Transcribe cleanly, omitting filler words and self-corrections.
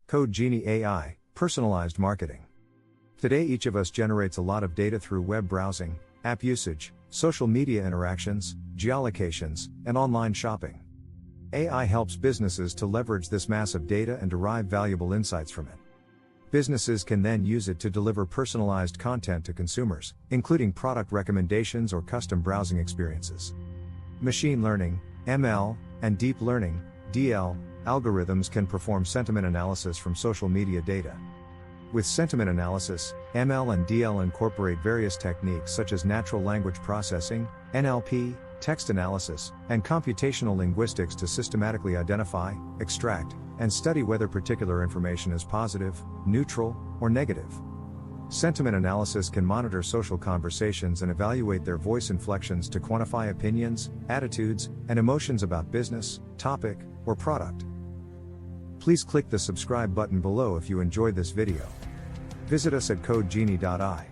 code-genie.ai, personalized marketing. Today each of us generates a lot of data through web browsing, app usage, social media interactions, geolocations, and online shopping. AI helps businesses to leverage this massive data and derive valuable insights from it. Businesses can then use it to deliver personalized content to consumers, including product recommendations or custom browsing experiences. Machine learning, ML, and deep learning, DL, algorithms can perform sentiment analysis from social media data. With sentiment analysis, ML and DL incorporate various techniques such as natural language processing, NLP, text analysis, and computational linguistics to systematically identify, extract, and study whether particular information is positive, neutral, or negative. Sentiment analysis can monitor social conversations and evaluate their voice inflections to quantify opinions, attitudes, and emotions about business, topic, or product. Please click the subscribe button below if you enjoyed this video. Visit us at code-genie.ai.